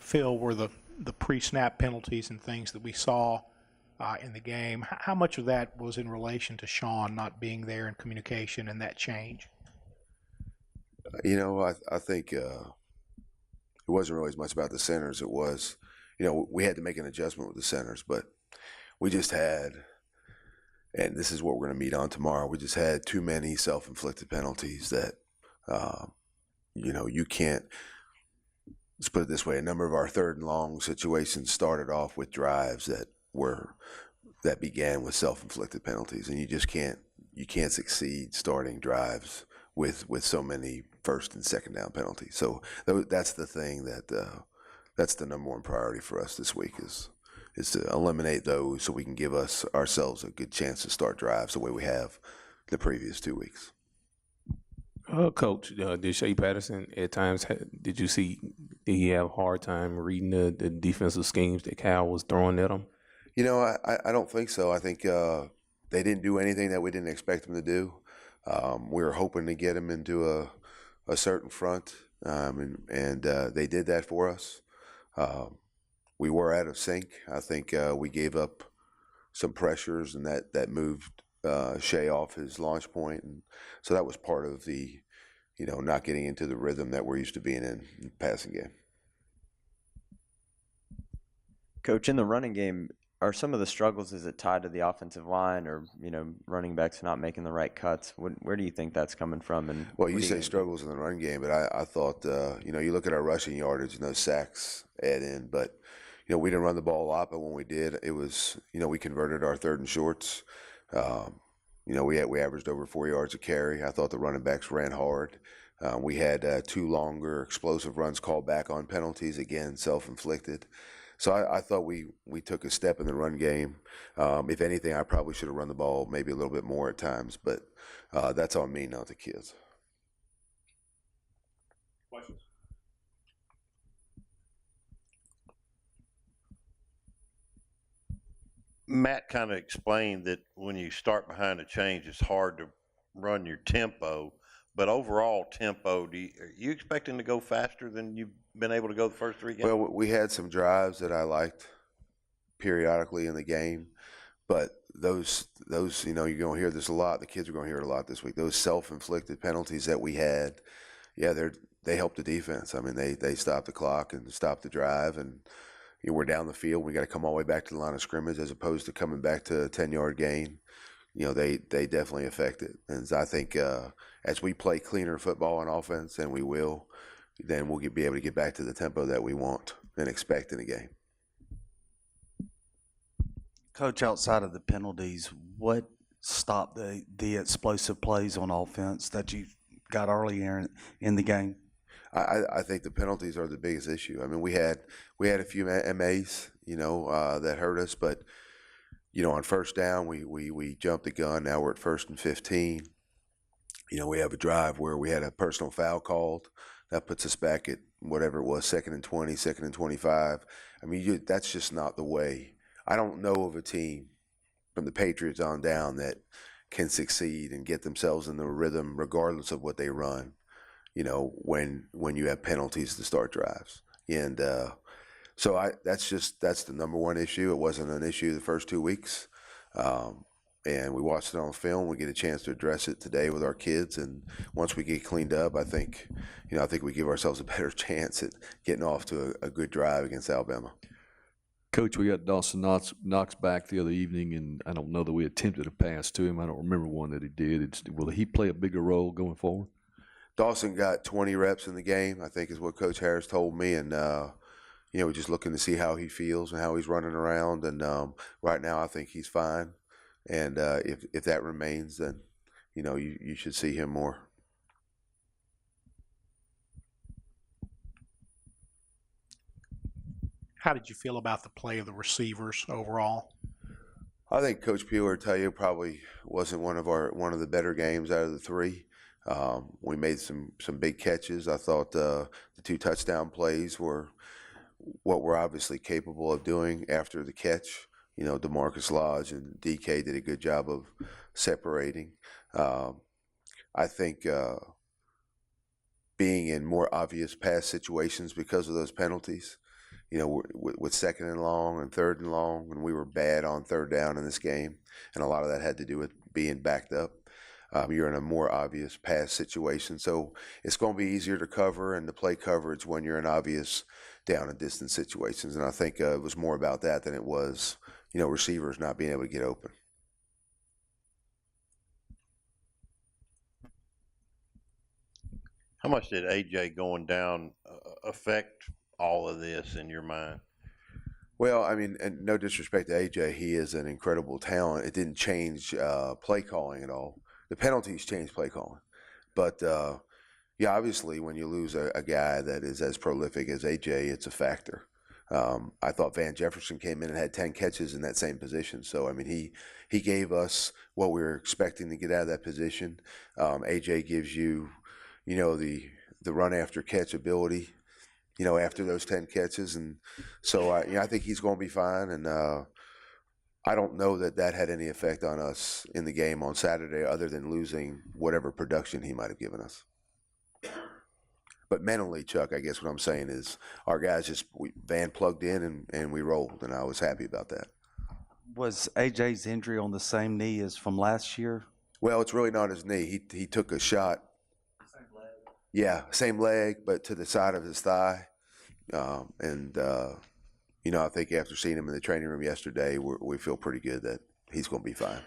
feel were the pre-snap penalties and things that we saw in the game? How much of that was in relation to Sean not being there in communication and that change? I think it wasn't really as much about the centers. It was, we had to make an adjustment with the centers, but we just had, and this is what we're going to meet on tomorrow, we just had too many self-inflicted penalties that, you can't, let's put it this way, a number of our third and long situations started off with drives that began with self-inflicted penalties, and you can't succeed starting drives with so many first and second down penalties. So that's the thing that's the number one priority for us this week is to eliminate those so we can give ourselves a good chance to start drives the way we have the previous 2 weeks. Coach, did Shea Patterson at times, did he have a hard time reading the defensive schemes that Cal was throwing at him? I don't think so. I think they didn't do anything that we didn't expect them to do. We were hoping to get them into a certain front, and they did that for us. We were out of sync. I think we gave up some pressures, and that moved Shea off his launch point, and so that was part of the, not getting into the rhythm that we're used to being in the passing game. Coach, in the running game, are some of the struggles, is it tied to the offensive line or, running backs not making the right cuts? Where do you think that's coming from? And well, you say struggles in the run game, but I thought, you look at our rushing yardage and those sacks add in, but, we didn't run the ball a lot, but when we did, it was, we converted our third and shorts. We averaged over 4 yards a carry. I thought the running backs ran hard. We had 2 longer explosive runs called back on penalties, again, self-inflicted. So I thought we took a step in the run game. If anything, I probably should have run the ball maybe a little bit more at times, but that's on me, not the kids. Questions? Matt kind of explained that when you start behind a change, it's hard to run your tempo. But overall tempo, are you expecting to go faster than you've been able to go the first 3 games? Well, we had some drives that I liked periodically in the game, but those you're going to hear this a lot. The kids are going to hear it a lot this week. Those self-inflicted penalties that we had, they helped the defense. I mean, they stopped the clock and stopped the drive, and we're down the field. We got to come all the way back to the line of scrimmage as opposed to coming back to a 10-yard gain. They definitely affect it. And I think as we play cleaner football on offense, and we will, then we'll be able to get back to the tempo that we want and expect in a game. Coach, outside of the penalties, what stopped the explosive plays on offense that you got earlier in the game? I think the penalties are the biggest issue. I mean, we had a few MAs, that hurt us, but on first down, we jumped the gun. Now we're at 1st and 15. We have a drive where we had a personal foul called. That puts us back at whatever it was, 2nd and 20, 2nd and 25. I mean, that's just not the way. I don't know of a team from the Patriots on down that can succeed and get themselves in the rhythm regardless of what they run, when you have penalties to start drives. And so that's the number one issue. It wasn't an issue the first 2 weeks. And we watched it on film. We get a chance to address it today with our kids. And once we get cleaned up, I think we give ourselves a better chance at getting off to a good drive against Alabama. Coach, we got Dawson Knox back the other evening, and I don't know that we attempted a pass to him. I don't remember one that he did. Will he play a bigger role going forward? Dawson got 20 reps in the game, I think is what Coach Harris told me. And, we're just looking to see how he feels and how he's running around. And right now I think he's fine. And if that remains, then, you should see him more. How did you feel about the play of the receivers overall? I think Coach Pugh will tell you probably wasn't one of the better games out of the 3. We made some big catches. I thought the 2 touchdown plays were what we're obviously capable of doing after the catch. DeMarcus Lodge and DK did a good job of separating. I think being in more obvious pass situations because of those penalties with second and long and third and long, and we were bad on third down in this game, and a lot of that had to do with being backed up. You're in a more obvious pass situation, so it's going to be easier to cover and to play coverage when you're in obvious down and distance situations. And I think it was more about that than it was, receivers not being able to get open. How much did AJ going down affect all of this in your mind? Well, I mean, and no disrespect to AJ, he is an incredible talent. It didn't change play calling at all. The penalties changed play calling, but yeah, obviously, when you lose a guy that is as prolific as AJ, it's a factor. I thought Van Jefferson came in and had 10 catches in that same position. So, I mean, he gave us what we were expecting to get out of that position. AJ gives you, the run after catch ability, after those 10 catches. And so, I think he's going to be fine. And I don't know that had any effect on us in the game on Saturday other than losing whatever production he might have given us. But mentally, Chuck, I guess what I'm saying is our guys Van plugged in and we rolled, and I was happy about that. Was AJ's injury on the same knee as from last year? Well, it's really not his knee. He took a shot. Same leg. Yeah, same leg, but to the side of his thigh. I think after seeing him in the training room yesterday, we feel pretty good that he's going to be fine.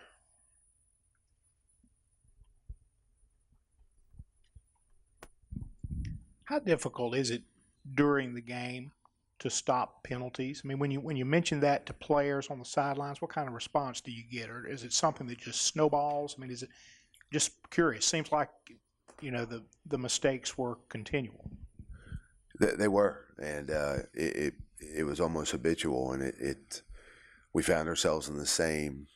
How difficult is it during the game to stop penalties? I mean, when you mention that to players on the sidelines, what kind of response do you get? Or is it something that just snowballs? I mean, is it just curious? Seems like, the mistakes were continual. They were, and it was almost habitual, and we found ourselves in the same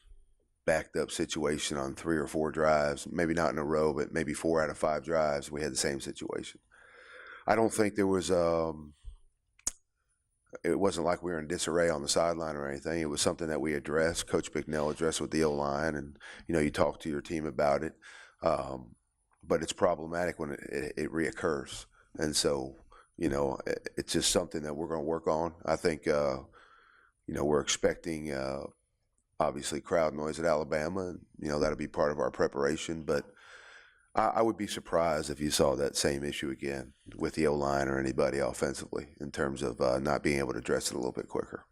backed up situation on 3 or 4 drives, maybe not in a row, but maybe 4 out of 5 drives, we had the same situation. I don't think there was it wasn't like we were in disarray on the sideline or anything. It was something that we addressed. Coach Bicknell addressed with the O-line, and, you talk to your team about it. But it's problematic when it reoccurs. And so, it's just something that we're going to work on. I think, we're expecting, obviously, crowd noise at Alabama, and, that'll be part of our preparation. But I would be surprised if you saw that same issue again with the O-line or anybody offensively in terms of not being able to address it a little bit quicker.